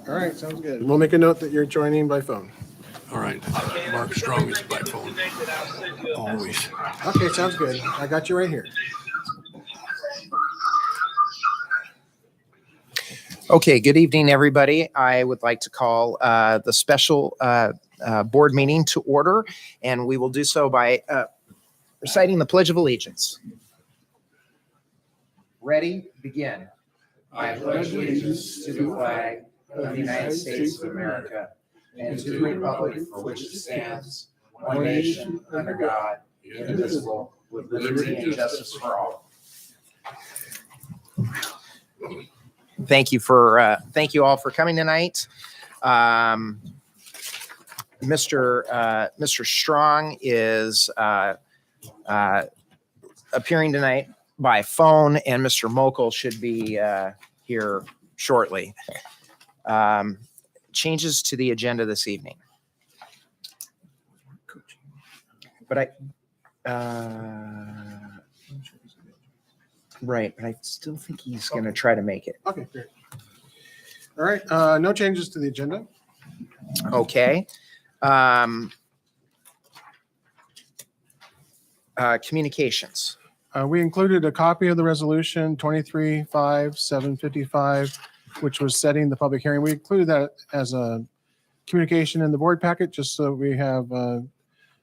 All right, sounds good. We'll make a note that you're joining by phone. All right. Mark Strong is by phone. Always. Okay, sounds good. I got you right here. Okay, good evening, everybody. I would like to call the special board meeting to order, and we will do so by reciting the Pledge of Allegiance. Ready, begin. I pledge allegiance to the flag of the United States of America and to the republic for which it stands, one nation, under God, indivisible, with liberty and justice for all. Thank you all for coming tonight. Mr. Strong is appearing tonight by phone, and Mr. Mokel should be here shortly. Changes to the agenda this evening. But right, but I still think he's going to try to make it. Okay, great. All right, no changes to the agenda. Okay. Communications. We included a copy of the resolution 23-5-755, which was setting the public hearing. We included that as a communication in the board packet, just so we have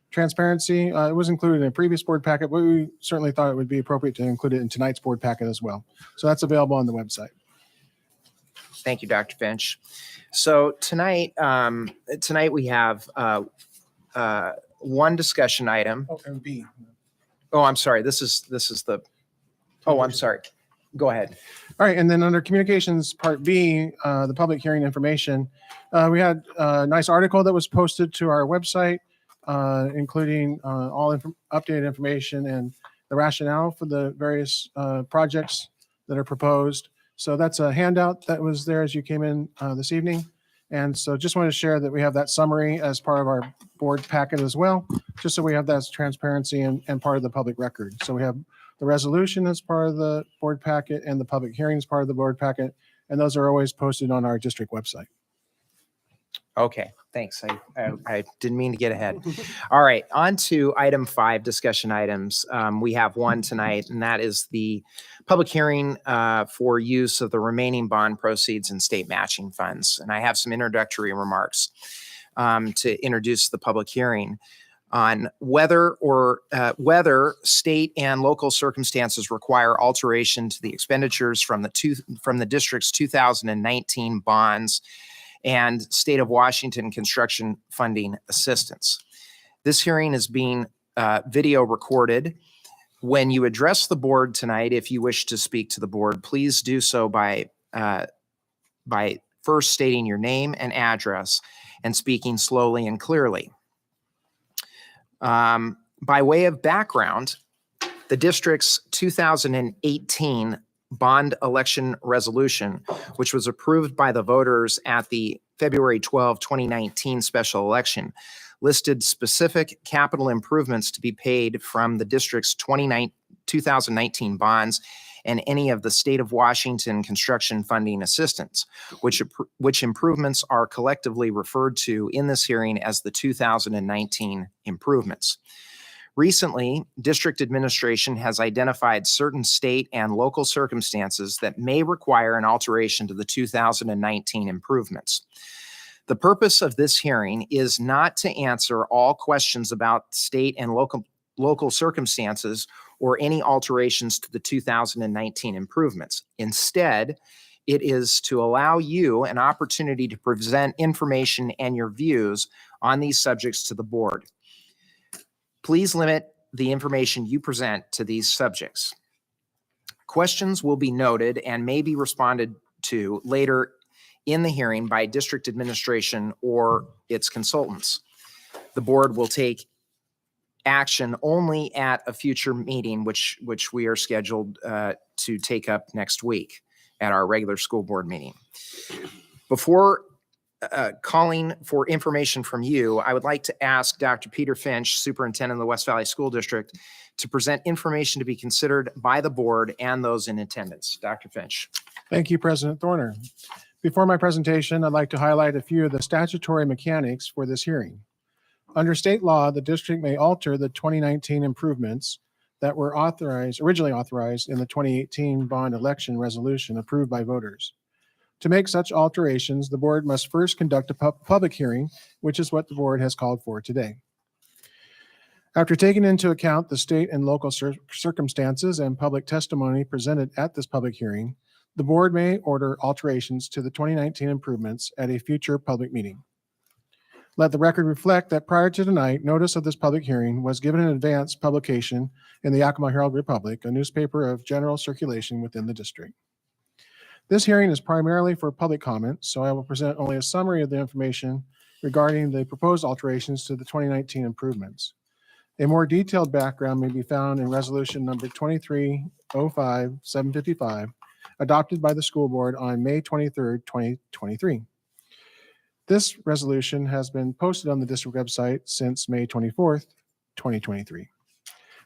transparency. It was included in a previous board packet, but we certainly thought it would be appropriate to include it in tonight's board packet as well. So that's available on the website. Thank you, Dr. Finch. So tonight we have one discussion item. Oh, and B. Oh, I'm sorry. This is the. Oh, I'm sorry. Go ahead. All right, and then under communications part B, the public hearing information, we had a nice article that was posted to our website, including all updated information and the rationale for the various projects that are proposed. So that's a handout that was there as you came in this evening. And so just wanted to share that we have that summary as part of our board packet as well, just so we have that as transparency and part of the public record. So we have the resolution as part of the board packet and the public hearing as part of the board packet. And those are always posted on our district website. Okay, thanks. I didn't mean to get ahead. All right, on to item 5, discussion items. We have one tonight, and that is the public hearing for use of the remaining bond proceeds and state matching funds. And I have some introductory remarks to introduce the public hearing on whether state and local circumstances require alteration to the expenditures from the district's 2019 bonds and state of Washington construction funding assistance. This hearing is being video recorded. When you address the board tonight, if you wish to speak to the board, please do so by first stating your name and address and speaking slowly and clearly. By way of background, the district's 2018 bond election resolution, which was approved by the voters at the February 12, 2019 special election, listed specific capital improvements to be paid from the district's 2019 bonds and any of the state of Washington construction funding assistance, which improvements are collectively referred to in this hearing as the 2019 improvements. Recently, district administration has identified certain state and local circumstances that may require an alteration to the 2019 improvements. The purpose of this hearing is not to answer all questions about state and local circumstances or any alterations to the 2019 improvements. Instead, it is to allow you an opportunity to present information and your views on these subjects to the board. Please limit the information you present to these subjects. Questions will be noted and may be responded to later in the hearing by district administration or its consultants. The board will take action only at a future meeting, which we are scheduled to take up next week at our regular school board meeting. Before calling for information from you, I would like to ask Dr. Peter Finch, Superintendent of the West Valley School District, to present information to be considered by the board and those in attendance. Dr. Finch. Thank you, President Thorner. Before my presentation, I'd like to highlight a few of the statutory mechanics for this hearing. Under state law, the district may alter the 2019 improvements that were originally authorized in the 2018 bond election resolution approved by voters. To make such alterations, the board must first conduct a public hearing, which is what the board has called for today. After taking into account the state and local circumstances and public testimony presented at this public hearing, the board may order alterations to the 2019 improvements at a future public meeting. Let the record reflect that prior to tonight, notice of this public hearing was given in advance publication in the Yakima Herald Republic, a newspaper of general circulation within the district. This hearing is primarily for public comment, so I will present only a summary of the information regarding the proposed alterations to the 2019 improvements. A more detailed background may be found in resolution number 2305-755, adopted by the school board on May 23rd, 2023. This resolution has been posted on the district website since May 24th, 2023.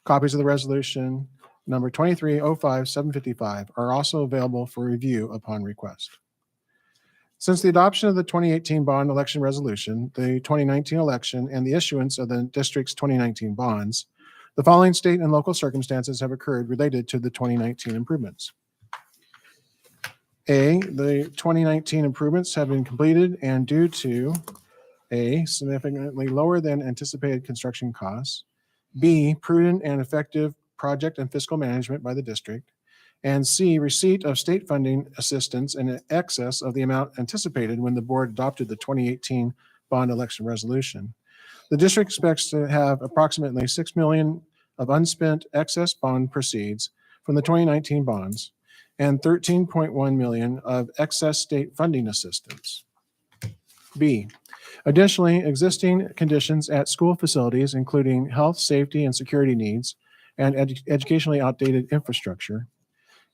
Copies of the resolution number 2305-755 are also available for review upon request. Since the adoption of the 2018 bond election resolution, the 2019 election, and the issuance of the district's 2019 bonds, the following state and local circumstances have occurred related to the 2019 improvements. A, the 2019 improvements have been completed and due to A, significantly lower than anticipated construction costs, B, prudent and effective project and fiscal management by the district, and C, receipt of state funding assistance in excess of the amount anticipated when the board adopted the 2018 bond election resolution. The district expects to have approximately $6 million of unspent excess bond proceeds from the 2019 bonds and $13.1 million of excess state funding assistance. B, additionally, existing conditions at school facilities, including health, safety, and security needs, and educationally outdated infrastructure,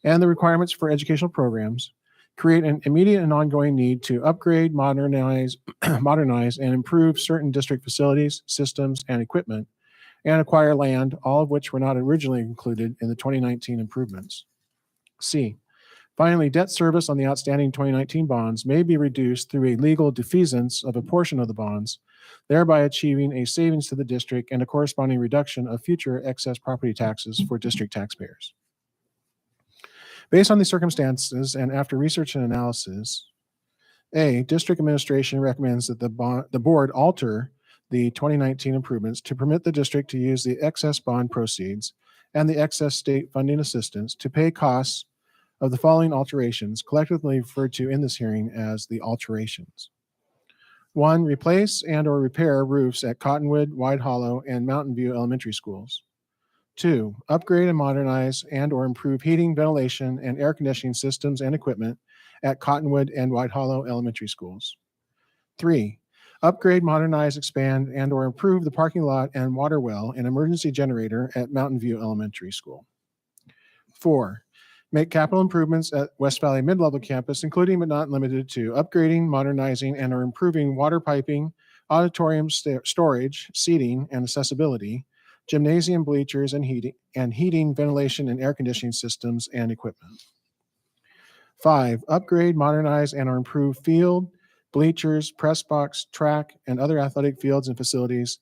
and the requirements for educational programs, create an immediate and ongoing need to upgrade, modernize, and improve certain district facilities, systems, and equipment, and acquire land, all of which were not originally included in the 2019 improvements. C, finally, debt service on the outstanding 2019 bonds may be reduced through a legal defeasance of a portion of the bonds, thereby achieving a savings to the district and a corresponding reduction of future excess property taxes for district taxpayers. Based on these circumstances and after research and analysis, A, district administration recommends that the board alter the 2019 improvements to permit the district to use the excess bond proceeds and the excess state funding assistance to pay costs of the following alterations, collectively referred to in this hearing as the alterations. 1, replace and or repair roofs at Cottonwood, White Hollow, and Mountain View elementary schools. 2, upgrade and modernize and or improve heating, ventilation, and air conditioning systems and equipment at Cottonwood and White Hollow elementary schools. 3, upgrade, modernize, expand, and or improve the parking lot and water well and emergency generator at Mountain View Elementary School. 4, make capital improvements at West Valley Mid-Level Campus, including but not limited to upgrading, modernizing, and or improving water piping, auditorium storage, seating, and accessibility, gymnasium bleachers and heating, ventilation, and air conditioning systems and equipment. 5, upgrade, modernize, and or improve field, bleachers, press box, track, and other athletic fields and facilities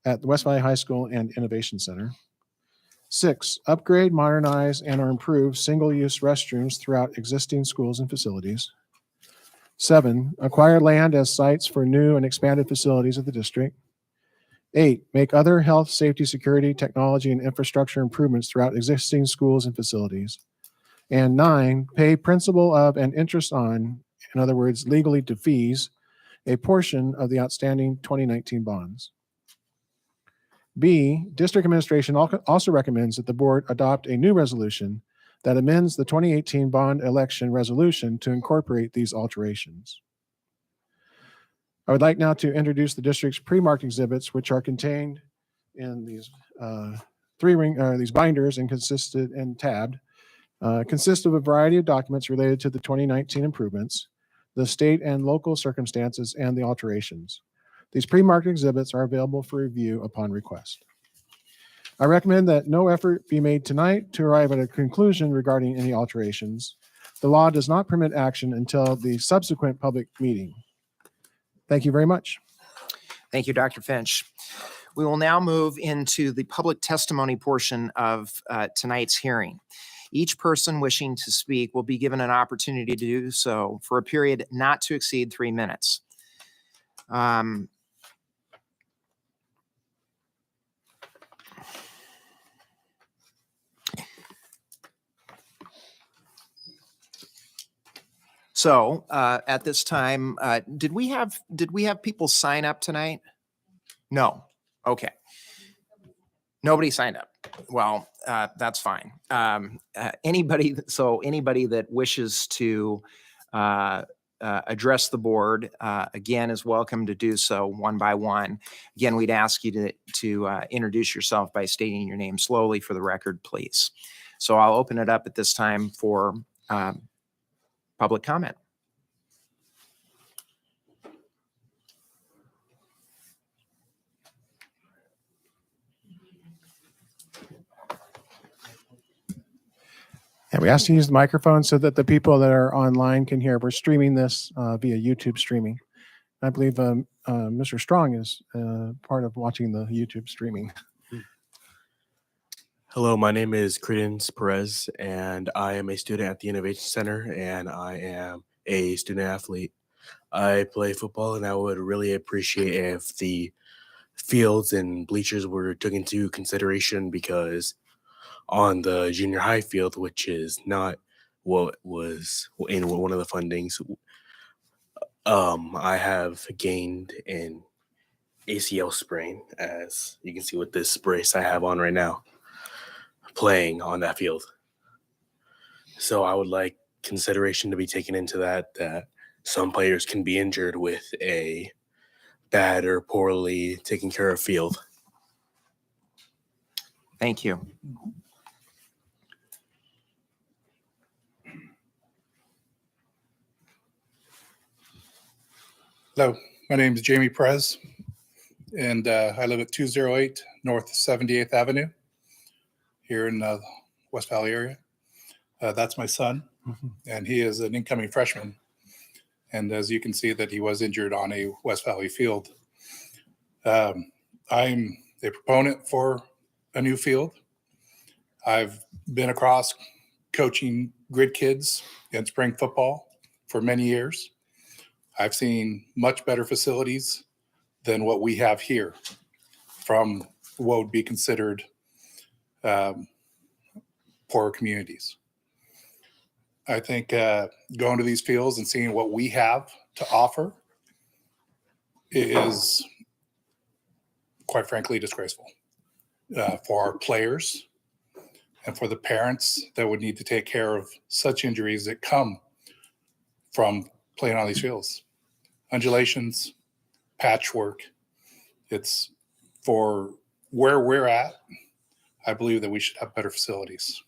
at the West Valley High School and Innovation Center. 6, upgrade, modernize, and or improve single-use restrooms throughout existing schools and facilities. 7, acquire land as sites for new and expanded facilities of the district. 8, make other health, safety, security, technology, and infrastructure improvements throughout existing schools and facilities. And 9, pay principal of and interest on, in other words, legally defease, a portion of the outstanding 2019 bonds. B, district administration also recommends that the board adopt a new resolution that amends the 2018 bond election resolution to incorporate these alterations. I would like now to introduce the district's pre-marked exhibits, which are contained in these these binders and consist of a variety of documents related to the 2019 improvements, the state and local circumstances, and the alterations. These pre-marked exhibits are available for review upon request. I recommend that no effort be made tonight to arrive at a conclusion regarding any alterations. The law does not permit action until the subsequent public meeting. Thank you very much. Thank you, Dr. Finch. We will now move into the public testimony portion of tonight's hearing. Each person wishing to speak will be given an opportunity to do so for a period not to exceed 3 minutes. So at this time, did we have people sign up tonight? No. Okay. Nobody signed up. Well, that's fine. Anybody that wishes to address the board, again, is welcome to do so one by one. Again, we'd ask you to introduce yourself by stating your name slowly for the record, please. So I'll open it up at this time for public comment. And we asked to use the microphone so that the people that are online can hear. We're streaming this via YouTube streaming. I believe Mr. Strong is part of watching the YouTube streaming. Hello, my name is Credence Perez, and I am a student at the Innovation Center, and I am a student athlete. I play football, and I would really appreciate if the fields and bleachers were taken into consideration, because on the junior high field, which is not what was in one of the fundings, I have gained an ACL sprain, as you can see with this brace I have on right now, playing on that field. So I would like consideration to be taken into that some players can be injured with a bad or poorly taken care of field. Thank you. Hello, my name is Jamie Perez, and I live at 208 North 78th Avenue here in the West Valley area. That's my son, and he is an incoming freshman. And as you can see, that he was injured on a West Valley field. I'm a proponent for a new field. I've been across coaching grid kids in spring football for many years. I've seen much better facilities than what we have here from what would be considered poorer communities. I think going to these fields and seeing what we have to offer is, quite frankly, disgraceful for our players and for the parents that would need to take care of such injuries that come from playing on these fields. Undulations, patchwork. It's for where we're at. I believe that we should have better facilities.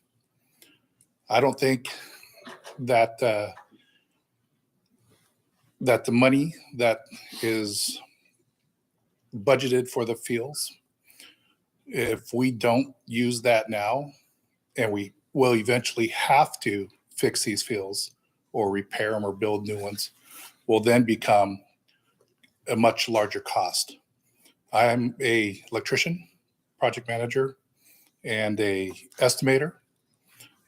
I don't think that that the money that is budgeted for the fields, if we don't use that now, and we will eventually have to fix these fields or repair them or build new ones, will then become a much larger cost. I'm an electrician, project manager, and a estimator,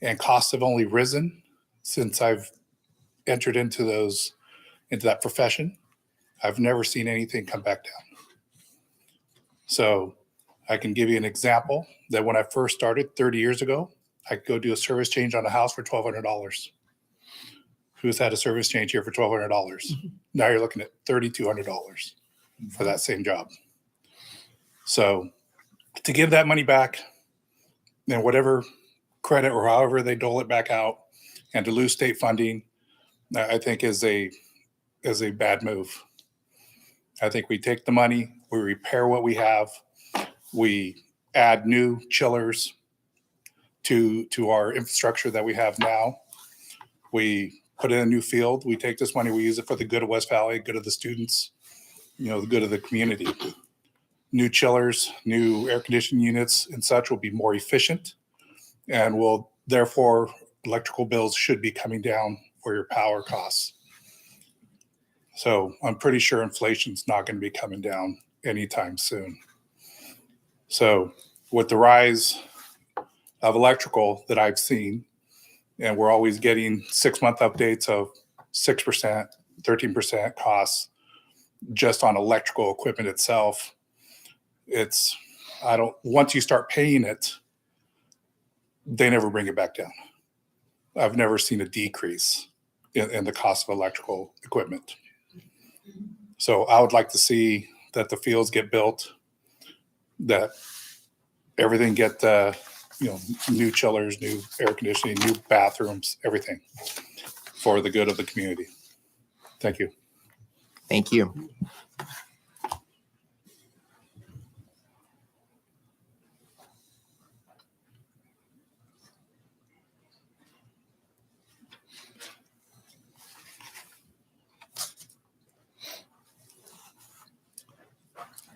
and costs have only risen since I've entered into that profession. I've never seen anything come back down. So I can give you an example that when I first started 30 years ago, I could go do a service change on a house for $1,200. Who's had a service change here for $1,200? Mm-hmm. Now you're looking at $3,200 for that same job. So to give that money back, and whatever credit or however they dole it back out, and to lose state funding, I think is a bad move. I think we take the money, we repair what we have, we add new chillers to our infrastructure that we have now. We put in a new field. We take this money, we use it for the good of West Valley, good of the students, the good of the community. New chillers, new air conditioning units and such will be more efficient and will therefore electrical bills should be coming down for your power costs. So I'm pretty sure inflation's not going to be coming down anytime soon. So with the rise of electrical that I've seen, and we're always getting 6-month updates of 6%, 13% costs just on electrical equipment itself. Once you start paying it, they never bring it back down. I've never seen a decrease in the cost of electrical equipment. So I would like to see that the fields get built, that everything get new chillers, new air conditioning, new bathrooms, everything for the good of the community. Thank you. Thank you.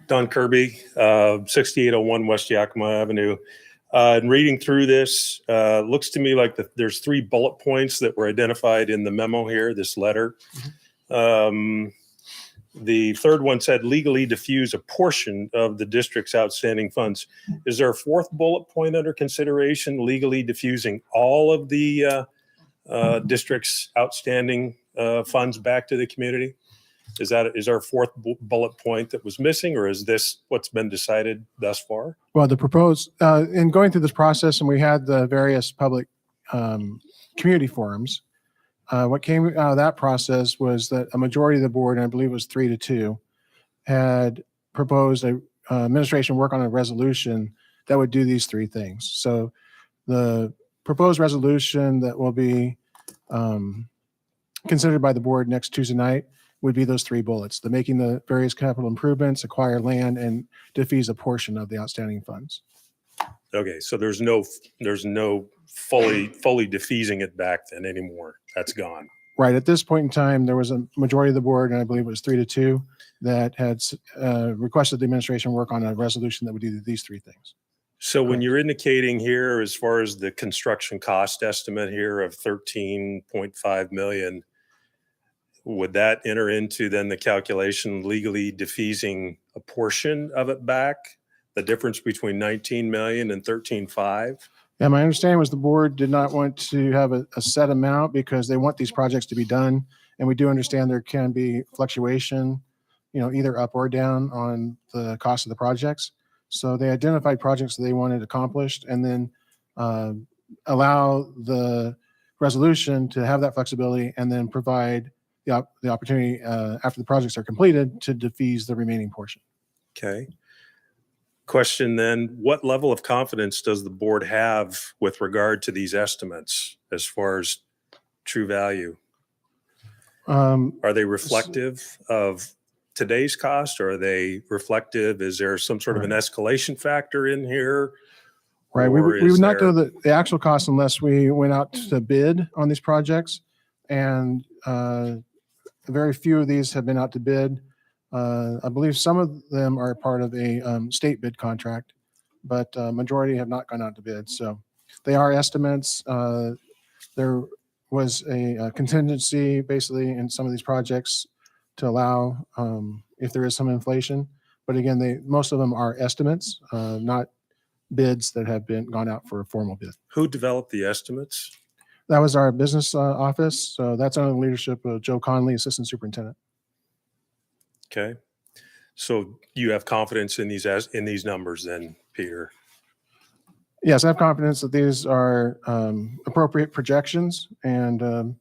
Don Kirby, 6801 West Yakima Avenue. And reading through this, looks to me like there's 3 bullet points that were identified in the memo here, this letter. The third one said legally diffuse a portion of the district's outstanding funds. Is there a 4th bullet point under consideration, legally diffusing all of the district's outstanding funds back to the community? Is our 4th bullet point that was missing, or is this what's been decided thus far? Well, the proposed, in going through this process, and we had the various public community forums, what came out of that process was that a majority of the board, and I believe it was 3-2, had proposed administration work on a resolution that would do these 3 things. So the proposed resolution that will be considered by the board next Tuesday night would be those 3 bullets: the making the various capital improvements, acquire land, and defease a portion of the outstanding funds. Okay, so there's no fully defeasing it back then anymore. That's gone. Right. At this point in time, there was a majority of the board, and I believe it was 3-2, that had requested the administration work on a resolution that would do these 3 things. So when you're indicating here, as far as the construction cost estimate here of 13.5 million, would that enter into then the calculation legally defeasing a portion of it back? The difference between 19 million and 13.5? Yeah, my understanding was the board did not want to have a set amount because they want these projects to be done. And we do understand there can be fluctuation, either up or down on the cost of the projects. So they identified projects that they wanted accomplished, and then allow the resolution to have that flexibility, and then provide the opportunity after the projects are completed to defease the remaining portion. Okay. Question then, what level of confidence does the board have with regard to these estimates as far as true value? Are they reflective of today's cost, or are they reflective? Is there some sort of an escalation factor in here? Right. We Or would is not there- know the actual cost unless we went out to bid on these projects. And very few of these have been out to bid. I believe some of them are part of a state bid contract, but majority have not gone out to bid. So they are estimates. There was a contingency basically in some of these projects to allow if there is some inflation. But again, most of them are estimates, not bids that have gone out for a formal bid. Who developed the estimates? That was our business office. So that's under the leadership of Joe Conley, Assistant Superintendent. Okay. So you have confidence in these numbers then, Peter? Yes, I have confidence that these are appropriate projections, and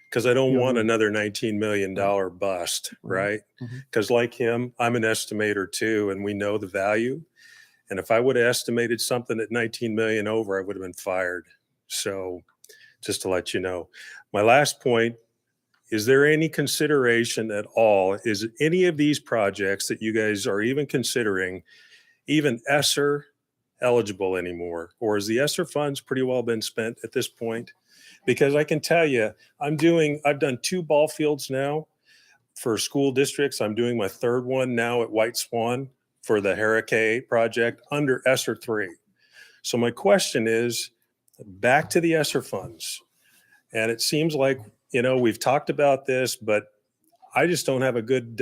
Because I don't Yeah. want another $19 million bust, right? Mhm. Because like him, I'm an estimator too, and we know the value. And if I would have estimated something at 19 million over, I would have been fired. So just to let you know. My last point, is there any consideration at all? Is any of these projects that you guys are even considering even ESSER eligible anymore? Or is the ESSER funds pretty well been spent at this point? Because I can tell you, I've done 2 ball fields now for school districts. I'm doing my 3rd one now at White Swan for the Hurricane project under ESSER 3. So my question is, back to the ESSER funds. And it seems like, you know, we've talked about this, but I just don't have a good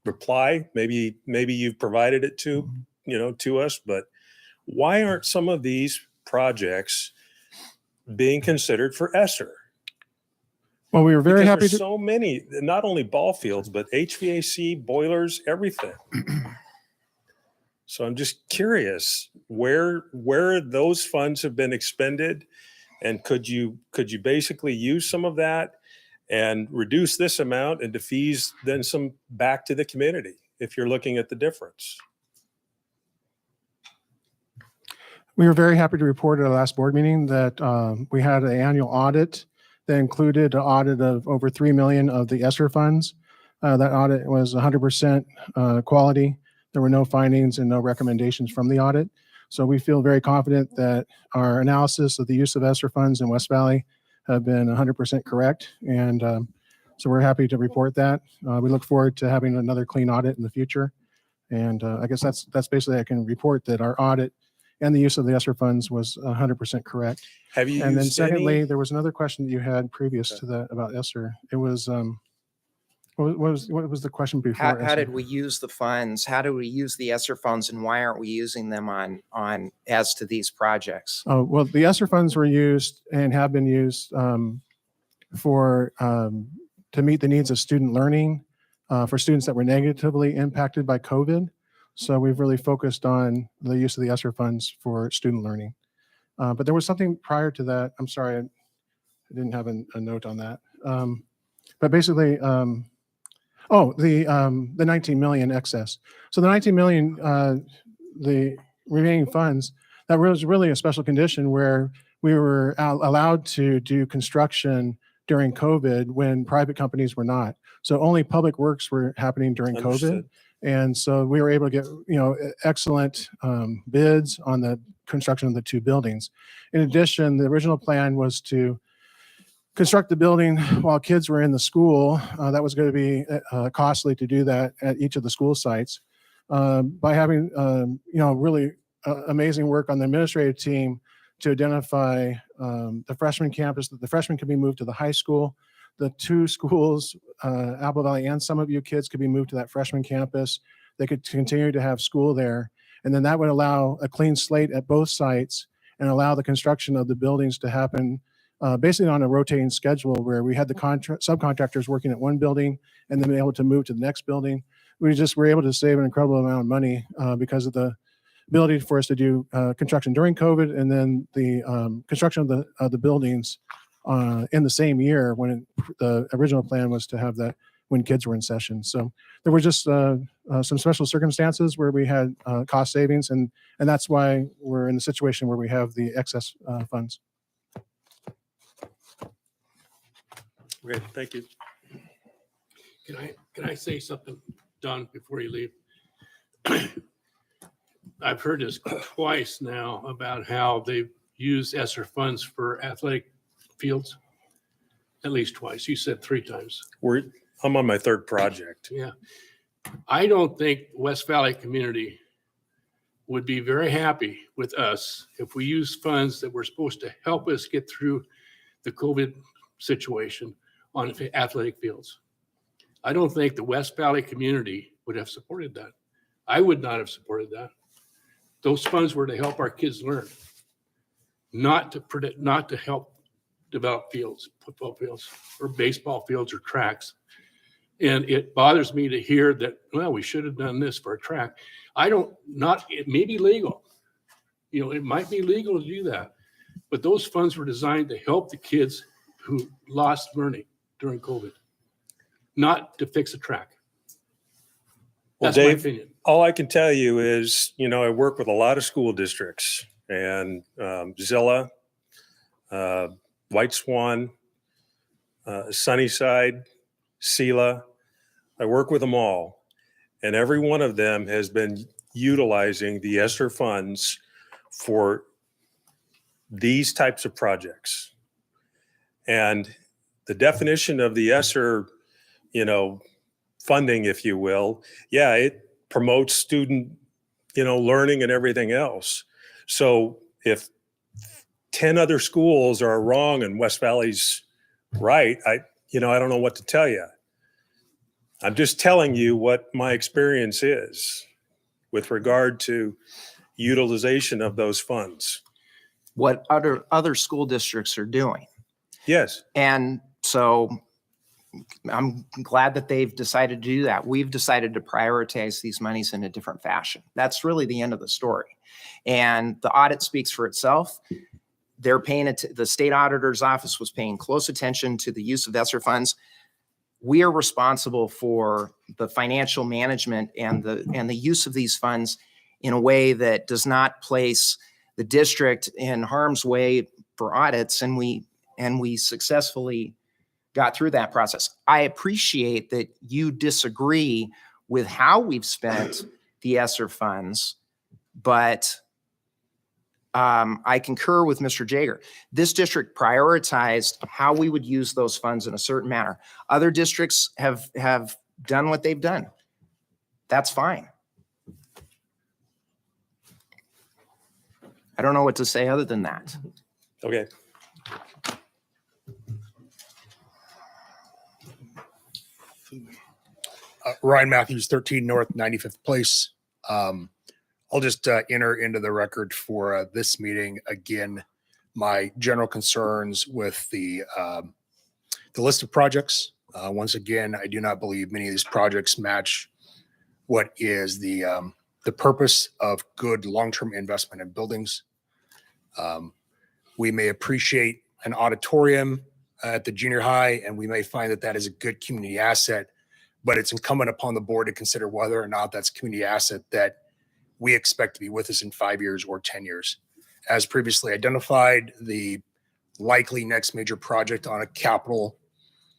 reply. Maybe you've provided it to, you know, to us, but why aren't some of these projects being considered for ESSER? Well, we were very Because happy there's to. so many, not only ball fields, but HVAC, boilers, everything. So I'm just curious where those funds have been expended, and could you basically use some of that and reduce this amount and defease then some back to the community if you're looking at the difference? We were very happy to report at our last board meeting that we had an annual audit that included an audit of over 3 million of the ESSER funds. That audit was 100% quality. There were no findings and no recommendations from the audit. So we feel very confident that our analysis of the use of ESSER funds in West Valley have been 100% correct. And so we're happy to report that. We look forward to having another clean audit in the future. And I guess that's basically, I can report that our audit and the use of the ESSER funds was 100% correct. Have you And then used secondly, any? there was another question that you had previous to that about ESSER. It was, what was the question before? How ESSER? did we use the funds? How do we use the ESSER funds, and why aren't we using them on as to these projects? Oh, well, the ESSER funds were used and have been used for to meet the needs of student learning for students that were negatively impacted by COVID. So we've really focused on the use of the ESSER funds for student learning. But there was something prior to that. I'm sorry, I didn't have a note on that. But basically, the 19 million excess. So the 19 million, the remaining funds, that was really a special condition where we were allowed to do construction during COVID when private companies were not. So only public works were happening during COVID. Understood. And so we were able to get, excellent bids on the construction of the two buildings. In addition, the original plan was to construct the building while kids were in the school. That was going to be costly to do that at each of the school sites. By having, really amazing work on the administrative team to identify the freshman campus, that the freshmen could be moved to the high school. The two schools, Apple Valley and Summit View kids, could be moved to that freshman campus. They could continue to have school there. And then that would allow a clean slate at both sites and allow the construction of the buildings to happen basically on a rotating schedule where we had the subcontractors working at one building and then be able to move to the next building. We just were able to save an incredible amount of money because of the ability for us to do construction during COVID and then the construction of the buildings in the same year when the original plan was to have that when kids were in session. So there were just some special circumstances where we had cost savings, and that's why we're in the situation where we have the excess funds. Okay, thank you. Can I say something, Don, before you leave? I've heard this twice now about how they've used ESSER funds for athletic fields. At least twice. You said 3 times. I'm on my 3rd project. Yeah. I don't think West Valley community would be very happy with us if we use funds that were supposed to help us get through the COVID situation on athletic fields. I don't think the West Valley community would have supported that. I would not have supported that. Those funds were to help our kids learn, not to help develop fields, football fields or baseball fields or tracks. And it bothers me to hear that, well, we should have done this for a track. It may be legal. It might be legal to do that. But those funds were designed to help the kids who lost learning during COVID, not to fix a track. Well, That's my Dave, opinion. all I can tell you is, I work with a lot of school districts, and Zilla, White Swan, Sunnyside, Sela. I work with them all, and every one of them has been utilizing the ESSER funds for these types of projects. And the definition of the ESSER, funding, if you will, it promotes student, learning and everything else. So if 10 other schools are wrong and West Valley's right, I don't know what to tell you. I'm just telling you what my experience is with regard to utilization of those funds. What other school districts are doing. Yes. And so I'm glad that they've decided to do that. We've decided to prioritize these monies in a different fashion. That's really the end of the story. And the audit speaks for itself. They're paying it. The state auditor's office was paying close attention to the use of ESSER funds. We are responsible for the financial management and the use of these funds in a way that does not place the district in harm's way for audits. And we successfully got through that process. I appreciate that you disagree with how we've spent the ESSER funds, but I concur with Mr. Jager. This district prioritized how we would use those funds in a certain manner. Other districts have done what they've done. That's fine. I don't know what to say other than that. Okay. Ryan Matthews, 13 North 95th Place. I'll just enter into the record for this meeting again my general concerns with the list of projects. Once again, I do not believe many of these projects match what is the purpose of good long-term investment in buildings. We may appreciate an auditorium at the junior high, and we may find that that is a good community asset, but it's incumbent upon the board to consider whether or not that's a community asset that we expect to be with us in 5 years or 10 years. As previously identified, the likely next major project on a capital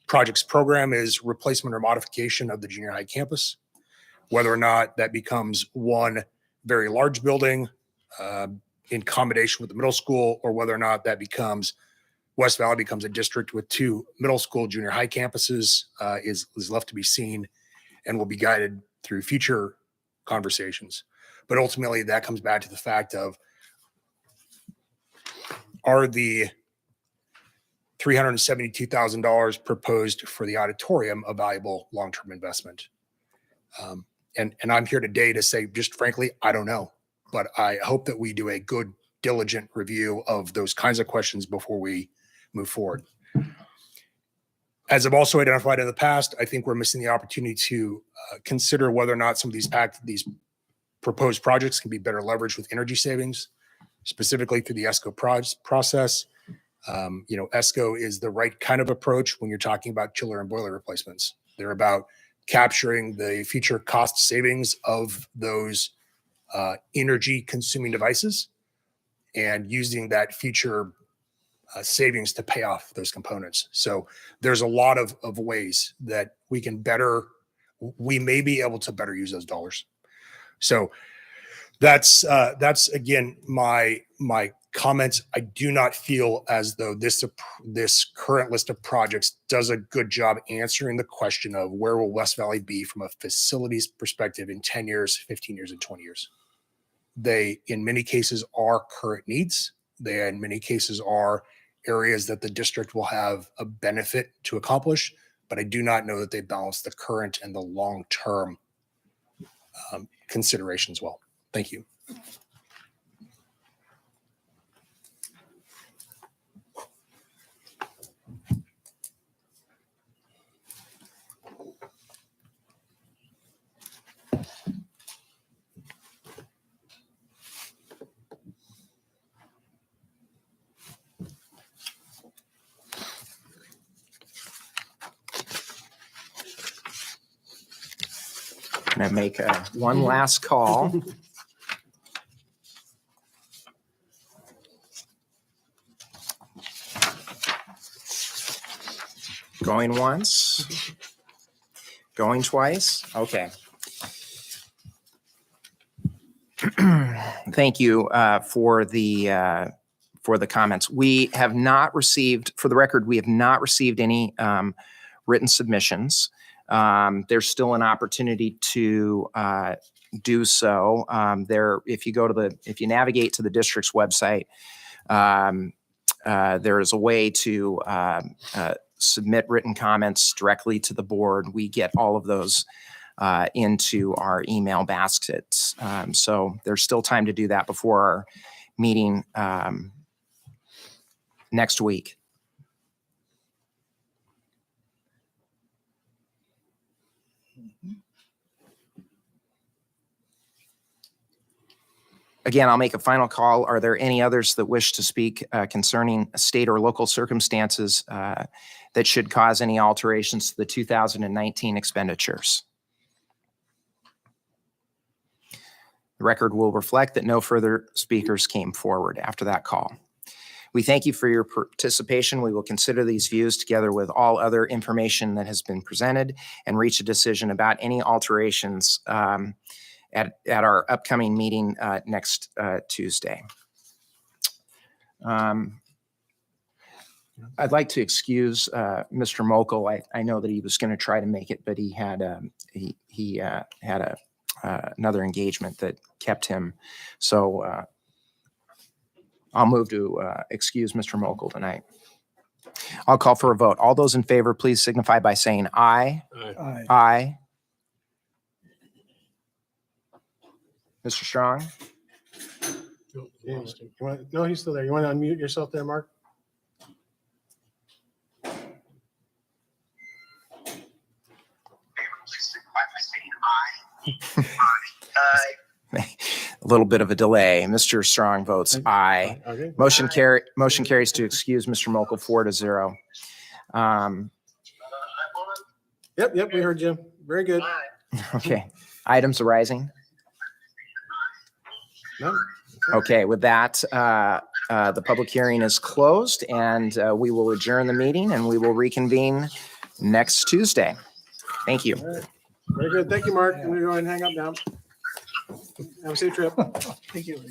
projects program is replacement or modification of the junior high campus. Whether or not that becomes one very large building in combination with the middle school, or whether or not that becomes West Valley becomes a district with 2 middle school, junior high campuses is left to be seen and will be guided through future conversations. But ultimately, that comes back to the fact of, are the $372,000 proposed for the auditorium a valuable long-term investment? And I'm here today to say, just frankly, I don't know. But I hope that we do a good, diligent review of those kinds of questions before we move forward. As I've also identified in the past, I think we're missing the opportunity to consider whether or not some of these proposed projects can be better leveraged with energy savings, specifically through the ESCO process. ESCO is the right kind of approach when you're talking about chiller and boiler replacements. They're about capturing the future cost savings of those energy consuming devices and using that future savings to pay off those components. So there's a lot of ways that we may be able to better use those dollars. So that's again my comments. I do not feel as though this current list of projects does a good job answering the question of where will West Valley be from a facilities perspective in 10 years, 15 years, and 20 years. They, in many cases, are current needs. They, in many cases, are areas that the district will have a benefit to accomplish, but I do not know that they balance the current and the long-term considerations well. Thank you. I'm gonna make one last call. Going once, going twice. Okay. Thank you for the comments. We have not received, for the record, we have not received any written submissions. There's still an opportunity to do so. If you navigate to the district's website, there is a way to submit written comments directly to the board. We get all of those into our email baskets. So there's still time to do that before our meeting next week. Again, I'll make a final call. Are there any others that wish to speak concerning state or local circumstances that should cause any alterations to the 2019 expenditures? The record will reflect that no further speakers came forward after that call. We thank you for your participation. We will consider these views together with all other information that has been presented and reach a decision about any alterations at our upcoming meeting next Tuesday. I'd like to excuse Mr. Mokel. I know that he was going to try to make it, but he had another engagement that kept him. So I'll move to excuse Mr. Mokel tonight. I'll call for a vote. All those in favor, please signify by saying aye. Aye. Aye. Mr. Strong? No, Yeah, lost him. no, he's still there. You want to unmute yourself there, Mark? A little bit of a delay. Mr. Strong votes aye. Okay. Motion carries to excuse Mr. Mokel 4-0. Yep, we heard you. Very good. Okay. Items arising. No? Okay, with that, the public hearing is closed and we will adjourn the meeting and we will reconvene next Tuesday. Thank you. All right. Very good. Thank you, Mark. I'm going to go ahead and hang up now. Have a safe trip. Thank you.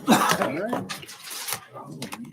All right.